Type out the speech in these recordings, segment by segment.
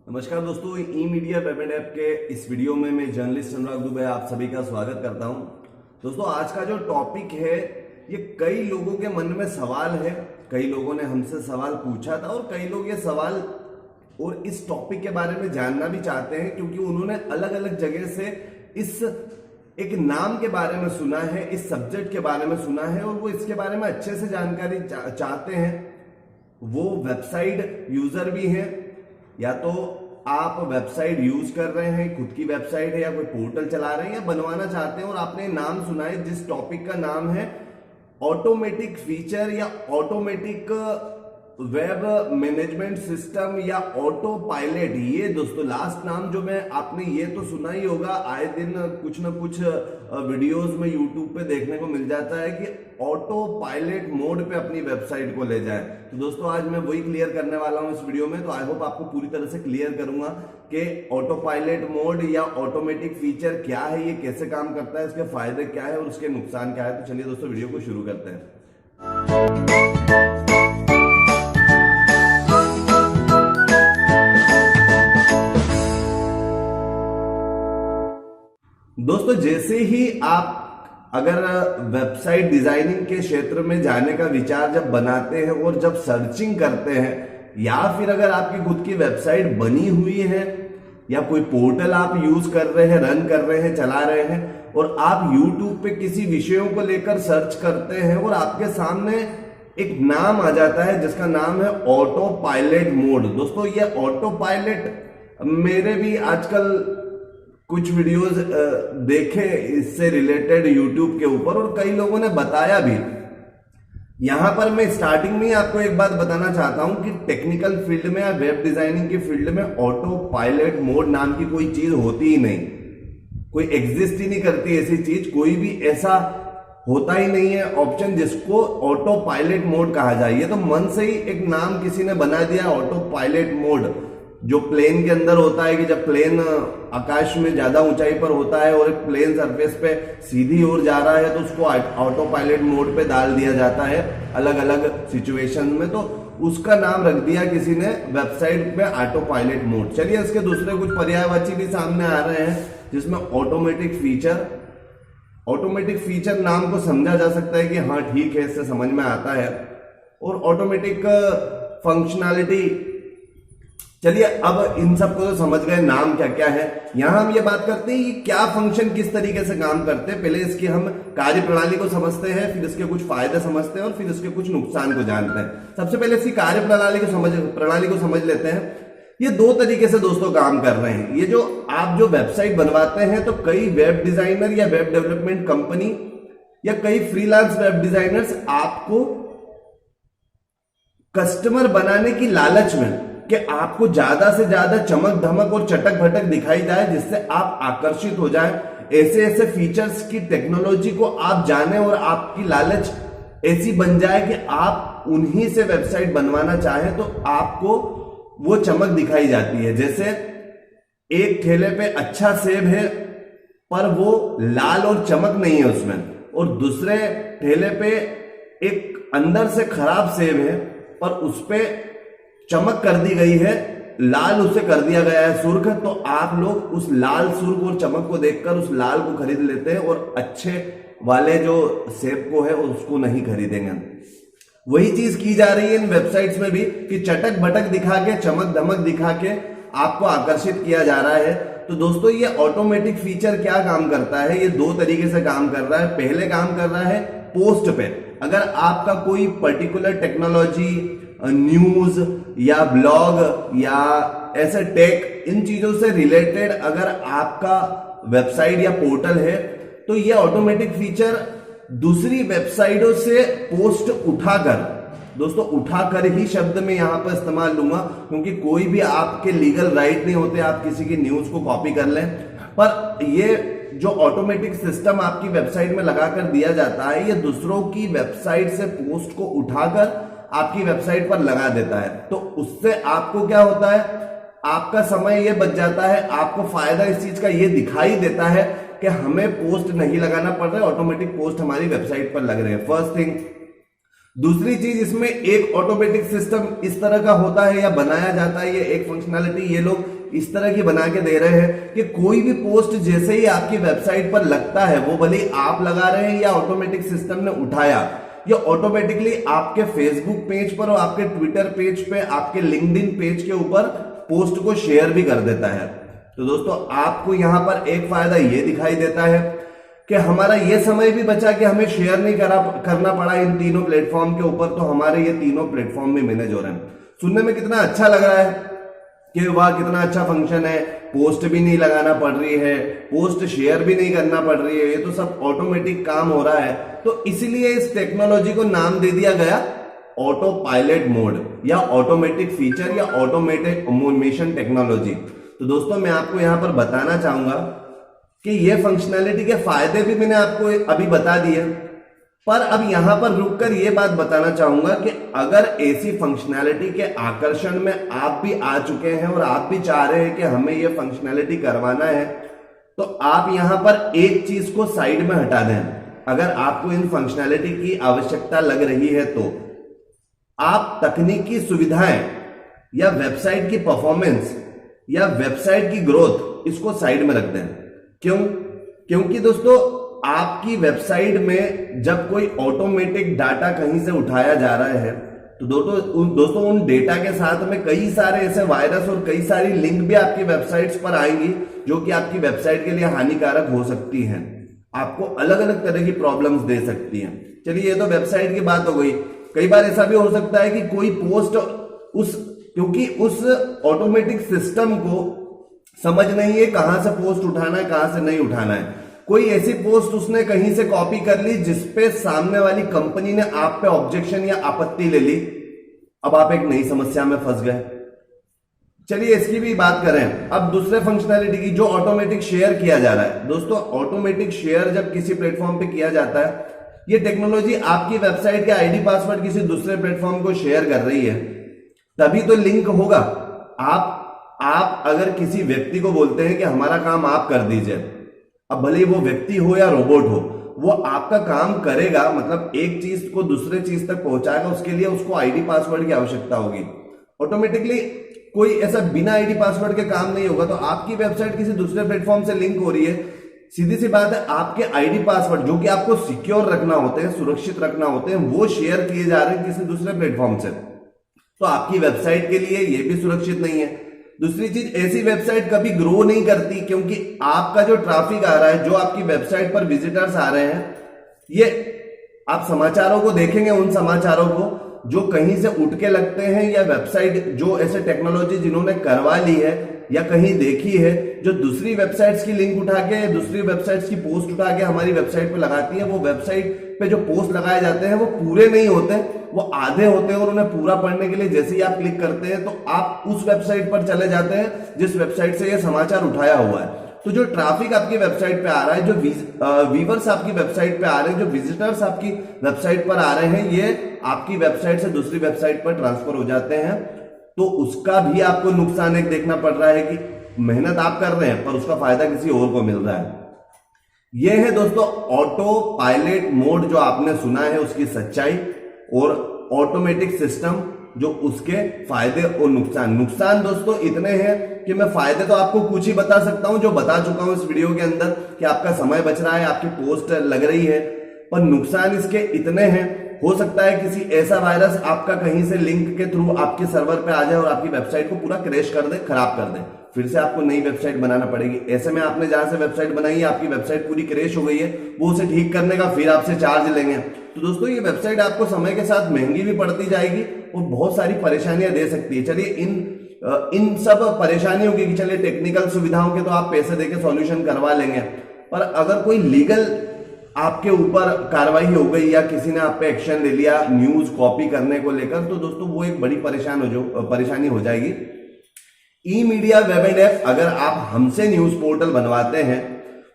नमस्कार दोस्तों, ई media web and app के इस वीडियो में मैं जर्नलिस्ट अनुराग दुबे आप सभी का स्वागत करता हूं। दोस्तों, आज का जो टॉपिक है ये कई लोगों के मन में सवाल है। कई लोगों ने हमसे सवाल पूछा था और कई लोग ये सवाल और इस टॉपिक के बारे में जानना भी चाहते हैं, क्योंकि उन्होंने अलग अलग जगह से इस एक नाम के बारे में सुना है, इस सब्जेक्ट के बारे में सुना है और वो इसके बारे में अच्छे से जानकारी चाहते हैं। वो वेबसाइट यूजर भी हैं, या तो आप वेबसाइट यूज कर रहे हैं, खुद की वेबसाइट है या कोई पोर्टल चला रहे हैं या बनवाना चाहते हैं और आपने नाम सुना है जिस टॉपिक का नाम है ऑटोमेटिक फीचर या ऑटोमेटिक वेब मैनेजमेंट सिस्टम या ऑटो पायलट। ये दोस्तों लास्ट नाम जो मैं आपने ये तो सुना ही होगा, आए दिन कुछ ना कुछ वीडियोस में यूट्यूब पे देखने को मिल जाता है कि ऑटो पायलट मोड पे अपनी वेबसाइट को ले जाए। तो दोस्तों आज मैं वही क्लियर करने वाला हूं इस वीडियो में। तो आई होप आपको पूरी तरह से क्लियर करूंगा कि ऑटो पायलट मोड या ऑटोमेटिक फीचर क्या है, ये कैसे काम करता है, इसके फायदे क्या है और उसके नुकसान क्या है। तो चलिए दोस्तों वीडियो को शुरू करते हैं। दोस्तों, जैसे ही आप अगर वेबसाइट डिजाइनिंग के क्षेत्र में जाने का विचार जब बनाते हैं और जब सर्चिंग करते हैं, या फिर अगर आपकी खुद की वेबसाइट बनी हुई है या कोई पोर्टल आप यूज कर रहे हैं, रन कर रहे हैं, चला रहे हैं और आप यूट्यूब पे किसी विषयों को लेकर सर्च करते हैं और आपके सामने एक नाम आ जाता है जिसका नाम है ऑटो पायलट मोड। दोस्तों, ये ऑटो पायलट मेरे भी आजकल कुछ वीडियोस देखे इससे रिलेटेड यूट्यूब के ऊपर और कई लोगों ने बताया भी। यहां पर मैं स्टार्टिंग में ही आपको एक बात बताना चाहता हूं कि टेक्निकल फील्ड में या वेब डिजाइनिंग की फील्ड में ऑटो पायलट मोड नाम की कोई चीज होती ही नहीं, कोई एग्जिस्ट ही नहीं करती ऐसी चीज। कोई भी ऐसा होता ही नहीं है ऑप्शन जिसको ऑटो पायलट मोड कहा जाए। ये तो मन से ही एक नाम किसी ने बना दिया ऑटो पायलट मोड, जो प्लेन के अंदर होता है कि जब प्लेन आकाश में ज्यादा ऊंचाई पर होता है और एक प्लेन सरफेस पे सीधी ओर जा रहा है तो उसको ऑटो पायलट मोड पे डाल दिया जाता है अलग अलग सिचुएशन में। तो उसका नाम रख दिया किसी ने वेबसाइट पे ऑटो पायलट मोड। चलिए इसके दूसरे कुछ पर्यायवाची भी सामने आ रहे हैं जिसमें ऑटोमेटिक फीचर। ऑटोमेटिक फीचर नाम को समझा जा सकता है कि हाँ ठीक है, इससे समझ में आता है। और ऑटोमेटिक फंक्शनैलिटी, चलिए अब इन सबको तो समझ गए नाम क्या क्या है। यहां हम ये बात करते हैं कि क्या फंक्शन किस तरीके से काम करते हैं। पहले इसकी हम कार्य प्रणाली को समझते हैं, फिर इसके कुछ फायदे समझते हैं और फिर इसके कुछ नुकसान को जानते हैं। सबसे पहले इसकी कार्य प्रणाली को समझ लेते हैं। ये दो तरीके से दोस्तों काम कर रहे हैं। ये जो आप जो वेबसाइट बनवाते हैं तो कई वेब डिजाइनर या वेब डेवलपमेंट कंपनी या कई फ्रीलांस वेब डिजाइनर्स आपको कस्टमर बनाने की लालच में कि आपको ज्यादा से ज्यादा चमक धमक और चटक भटक दिखाई जाए जिससे आप आकर्षित हो जाएं, ऐसे ऐसे फीचर्स की टेक्नोलॉजी को आप जाने और आपकी लालच ऐसी बन जाए कि आप उन्हीं से वेबसाइट बनवाना चाहें तो आपको वो चमक दिखाई जाती है। जैसे एक ठेले पे अच्छा सेब है पर वो लाल और चमक नहीं है उसमें, और दूसरे ठेले पे एक अंदर से खराब सेब है पर उस पे चमक कर दी गई है, लाल उसे कर दिया गया है सुर्ख। तो आप लोग उस लाल सुर्ख और चमक को देखकर उस लाल को खरीद लेते हैं और अच्छे वाले जो सेब को है उसको नहीं खरीदेंगे। वही चीज की जा रही है इन वेबसाइट्स में भी कि चटक भटक दिखा के, चमक धमक दिखा के आपको आकर्षित किया जा रहा है। तो दोस्तों, ये ऑटोमेटिक फीचर क्या काम करता है? ये दो तरीके से काम कर रहा है। पहले काम कर रहा है पोस्ट पे। अगर आपका कोई पर्टिकुलर टेक्नोलॉजी, न्यूज या ब्लॉग या ऐसे टेक, इन चीजों से रिलेटेड अगर आपका वेबसाइट या पोर्टल है तो ये ऑटोमेटिक फीचर दूसरी वेबसाइटों से पोस्ट उठाकर, दोस्तों उठाकर ही शब्द में यहां पर इस्तेमाल लूंगा क्योंकि कोई भी आपके लीगल राइट नहीं होते आप किसी की न्यूज को कॉपी कर लें, पर ये जो ऑटोमेटिक सिस्टम आपकी वेबसाइट में लगाकर दिया जाता है ये दूसरों की वेबसाइट से पोस्ट को उठाकर आपकी वेबसाइट पर लगा देता है। तो उससे आपको क्या होता है, आपका समय ये बच जाता है, आपको फायदा इस चीज का ये दिखाई देता है कि हमें पोस्ट नहीं लगाना पड़ रहा है, ऑटोमेटिक पोस्ट हमारी वेबसाइट पर लग रहे हैं। First thing. दूसरी चीज, इसमें एक ऑटोमेटिक सिस्टम इस तरह का होता है या बनाया जाता है, ये एक फंक्शनैलिटी ये लोग इस तरह की बना के दे रहे हैं कि कोई भी पोस्ट जैसे ही आपकी वेबसाइट पर लगता है, वो भले आप लगा रहे हैं या ऑटोमेटिक सिस्टम ने उठाया, ये ऑटोमेटिकली आपके फेसबुक पेज पर और आपके ट्विटर पेज पे, आपके लिंक्डइन पेज के ऊपर पोस्ट को शेयर भी कर देता है। तो दोस्तों आपको यहां पर एक फायदा ये दिखाई देता है कि हमारा ये समय भी बचा कि हमें शेयर नहीं करना पड़ा इन तीनों प्लेटफॉर्म के ऊपर, तो हमारे ये तीनों प्लेटफॉर्म में मैनेज हो रहे हैं। सुनने में कितना अच्छा लग रहा है कि वाह कितना अच्छा फंक्शन है, पोस्ट भी नहीं लगाना पड़ रही है, पोस्ट शेयर भी नहीं करना पड़ रही है, ये तो सब ऑटोमेटिक काम हो रहा है। तो इसीलिए इस टेक्नोलॉजी को नाम दे दिया गया ऑटो पायलट मोड या ऑटोमेटिक फीचर या ऑटोमेशन टेक्नोलॉजी। तो दोस्तों मैं आपको यहां पर बताना चाहूंगा कि ये फंक्शनैलिटी के फायदे भी मैंने आपको अभी बता दिए, पर अब यहां पर रुककर ये बात बताना चाहूंगा कि अगर ऐसी फंक्शनैलिटी के आकर्षण में आप भी आ चुके हैं और आप भी चाह रहे हैं कि हमें ये फंक्शनैलिटी करवाना है, तो आप यहां पर एक चीज को साइड में हटा दें। अगर आपको इन फंक्शनैलिटी की आवश्यकता लग रही है तो आप तकनीकी सुविधाएं या वेबसाइट की परफॉर्मेंस या वेबसाइट की ग्रोथ इसको साइड में रख दें। क्यों? क्योंकि दोस्तों आपकी वेबसाइट में जब कोई ऑटोमेटिक डाटा कहीं से उठाया जा रहा है तो दोस्तों उन डेटा के साथ में कई सारे ऐसे वायरस और कई सारी लिंक भी आपकी वेबसाइट्स पर आएंगी जो कि आपकी वेबसाइट के लिए हानिकारक हो सकती हैं, आपको अलग अलग तरह की प्रॉब्लम्स दे सकती हैं। चलिए ये तो वेबसाइट की बात हो गई। कई बार ऐसा भी हो सकता है कि कोई पोस्ट क्योंकि उस ऑटोमेटिक सिस्टम को समझ नहीं है कहां से पोस्ट उठाना है कहां से नहीं उठाना है, कोई ऐसी पोस्ट उसने कहीं से कॉपी कर ली जिसपे सामने वाली कंपनी ने आप पे ऑब्जेक्शन या आपत्ति ले ली, अब आप एक नई समस्या में फंस गए। चलिए इसकी भी बात करें अब दूसरे फंक्शनैलिटी की, जो ऑटोमेटिक शेयर किया जा रहा है। दोस्तों ऑटोमेटिक शेयर जब किसी प्लेटफॉर्म पे किया जाता है, ये टेक्नोलॉजी आपकी वेबसाइट के आईडी पासवर्ड किसी दूसरे प्लेटफॉर्म को शेयर कर रही है, तभी तो लिंक होगा। आप अगर किसी व्यक्ति को बोलते हैं कि हमारा काम आप कर दीजिए, अब भले वो व्यक्ति हो या रोबोट हो, वो आपका काम करेगा, मतलब एक चीज को दूसरे चीज तक पहुंचाएगा, उसके लिए उसको आईडी पासवर्ड की आवश्यकता होगी। ऑटोमेटिकली कोई ऐसा बिना आईडी पासवर्ड के काम नहीं होगा। तो आपकी वेबसाइट किसी दूसरे प्लेटफॉर्म से लिंक हो रही है, सीधी सी बात है आपके आईडी पासवर्ड जो कि आपको सिक्योर रखना होते हैं, सुरक्षित रखना होते हैं, वो शेयर किए जा रहे हैं किसी दूसरे प्लेटफॉर्म से, तो आपकी वेबसाइट के लिए ये भी सुरक्षित नहीं है। दूसरी चीज, ऐसी वेबसाइट कभी ग्रो नहीं करती, क्योंकि आपका जो ट्रैफिक आ रहा है, जो आपकी वेबसाइट पर विजिटर्स आ रहे हैं, ये आप समाचारों को देखेंगे, उन समाचारों को जो कहीं से उठ के लगते हैं या वेबसाइट जो ऐसे टेक्नोलॉजी जिन्होंने करवा ली है या कहीं देखी है, जो दूसरी वेबसाइट्स की लिंक उठा के, दूसरी वेबसाइट्स की पोस्ट उठा के हमारी वेबसाइट पे लगाती है, वो वेबसाइट पे जो पोस्ट लगाए जाते हैं वो पूरे नहीं होते, वो आधे होते हैं, और उन्हें पूरा पढ़ने के लिए जैसे ही आप क्लिक करते हैं तो आप उस वेबसाइट पर चले जाते हैं जिस वेबसाइट से ये समाचार उठाया हुआ है। तो जो ट्रैफिक आपकी वेबसाइट पे आ रहा है, जो व्यूअर्स आपकी वेबसाइट पे आ रहे हैं, जो विजिटर्स आपकी वेबसाइट पर आ रहे हैं, ये आपकी वेबसाइट से दूसरी वेबसाइट पर ट्रांसफर हो जाते हैं। तो उसका भी आपको नुकसान एक देखना पड़ रहा है कि मेहनत आप कर रहे हैं पर उसका फायदा किसी और को मिल रहा है। यह है दोस्तों ऑटो पायलट मोड जो आपने सुना है, उसकी सच्चाई, और ऑटोमेटिक सिस्टम जो उसके फायदे और नुकसान दोस्तों इतने हैं कि मैं फायदे तो आपको कुछ ही बता सकता हूं, जो बता चुका हूं इस वीडियो के अंदर, कि आपका समय बच रहा है, आपकी पोस्ट लग रही है, पर नुकसान इसके इतने हैं। हो सकता है किसी ऐसा वायरस आपका कहीं से लिंक के थ्रू आपके सर्वर पे आ जाए और आपकी वेबसाइट को पूरा क्रैश कर दे, खराब कर दे, फिर से आपको नई वेबसाइट बनाना पड़ेगी। ऐसे में आपने जहां से वेबसाइट बनाई है, आपकी वेबसाइट पूरी क्रैश हो गई है, वो उसे ठीक करने का फिर आपसे चार्ज लेंगे। तो दोस्तों ये वेबसाइट आपको समय के साथ महंगी भी पड़ती जाएगी और बहुत सारी परेशानियां दे सकती है। चलिए इन सब परेशानियों की, चलिए टेक्निकल सुविधाओं के तो आप पैसे देके सॉल्यूशन करवा लेंगे, पर अगर कोई लीगल आपके ऊपर कार्रवाई हो गई या किसी ने आप पे एक्शन ले लिया न्यूज कॉपी करने को लेकर, तो दोस्तों वो एक बड़ी परेशानी हो जाएगी। ई मीडिया वेब एंड ऐप अगर आप हमसे न्यूज पोर्टल बनवाते हैं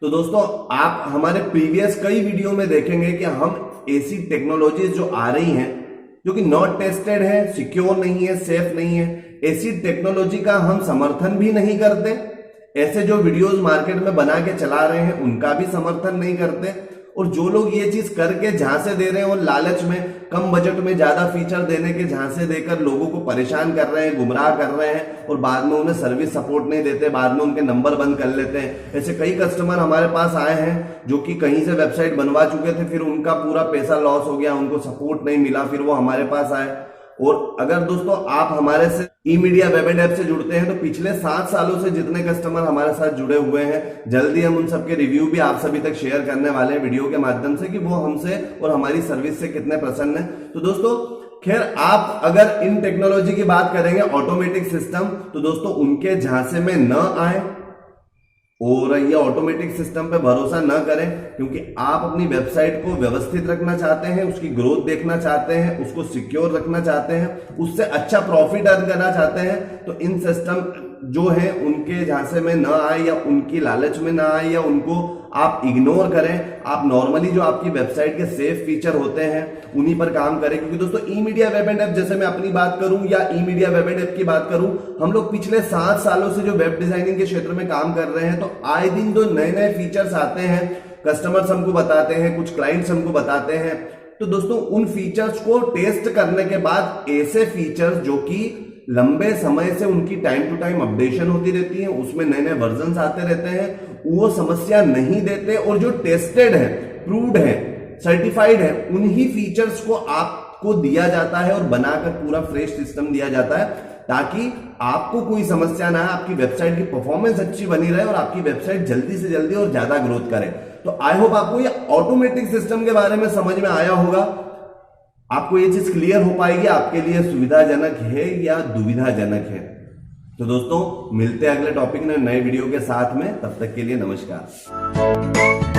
तो दोस्तों आप हमारे प्रीवियस कई वीडियो में देखेंगे कि हम ऐसी टेक्नोलॉजीज जो आ रही हैं जो कि नॉट टेस्टेड है, सिक्योर नहीं है, सेफ नहीं है, ऐसी टेक्नोलॉजी का हम समर्थन भी नहीं करते। ऐसे जो वीडियोस मार्केट में बना के चला रहे हैं उनका भी समर्थन नहीं करते, और जो लोग ये चीज करके झांसे दे रहे हैं और लालच में कम बजट में ज्यादा फीचर देने के झांसे देकर लोगों को परेशान कर रहे हैं, गुमराह कर रहे हैं और बाद में उन्हें सर्विस सपोर्ट नहीं देते, बाद में उनके नंबर बंद कर लेते हैं। ऐसे कई कस्टमर हमारे पास आए हैं जो कि कहीं से वेबसाइट बनवा चुके थे, फिर उनका पूरा पैसा लॉस हो गया, उनको सपोर्ट नहीं मिला, फिर वो हमारे पास आए। और अगर दोस्तों आप हमारे से ई-मीडिया वेब एंड ऐप से जुड़ते हैं तो पिछले 7 सालों से जितने कस्टमर हमारे साथ जुड़े हुए हैं, जल्दी हम उन सबके रिव्यू भी आप सभी तक शेयर करने वाले हैं वीडियो के माध्यम से कि वो हमसे और हमारी सर्विस से कितने प्रसन्न हैं। तो दोस्तों खैर, आप अगर इन टेक्नोलॉजी की बात करेंगे ऑटोमेटिक सिस्टम, तो दोस्तों उनके झांसे में न आए और ये ऑटोमेटिक सिस्टम पे भरोसा न करें, क्योंकि आप अपनी वेबसाइट को व्यवस्थित रखना चाहते हैं, उसकी ग्रोथ देखना चाहते हैं, उसको सिक्योर रखना चाहते हैं, उससे अच्छा प्रॉफिट अर्न करना चाहते हैं, तो इन सिस्टम जो है उनके झांसे में न आए या उनकी लालच में न आए या उनको आप इग्नोर करें। आप नॉर्मली जो आपकी वेबसाइट के सेफ फीचर होते हैं उन्हीं पर काम करें, क्योंकि दोस्तों ई-मीडिया वेब एंड ऐप, जैसे मैं अपनी बात करूं या ई-मीडिया वेब एंड ऐप की बात करूं, हम लोग पिछले 7 सालों से जो वेब डिजाइनिंग के क्षेत्र में काम कर रहे हैं, तो आए दिन जो नए नए फीचर्स आते हैं, कस्टमर्स हमको बताते हैं, कुछ क्लाइंट्स हमको बताते हैं, तो दोस्तों उन फीचर्स को टेस्ट करने के बाद ऐसे फीचर्स जो कि लंबे समय से उनकी टाइम टू टाइम अपडेशन होती रहती है, उसमें नए नए वर्जन आते रहते हैं, वो समस्या नहीं देते और जो टेस्टेड है, प्रूव्ड है, सर्टिफाइड है, उन्हीं फीचर्स को आपको दिया जाता है और बनाकर पूरा फ्रेश सिस्टम दिया जाता है, ताकि आपको कोई समस्या ना आए, आपकी वेबसाइट की परफॉर्मेंस अच्छी बनी रहे और आपकी वेबसाइट जल्दी से जल्दी और ज्यादा ग्रोथ करे। तो आई होप आपको ये ऑटोमेटिक सिस्टम के बारे में समझ में आया होगा, आपको ये चीज क्लियर हो पाएगी, आपके लिए सुविधाजनक है या दुविधाजनक है। तो दोस्तों मिलते हैं अगले टॉपिक में नए वीडियो के साथ में, तब तक के लिए नमस्कार।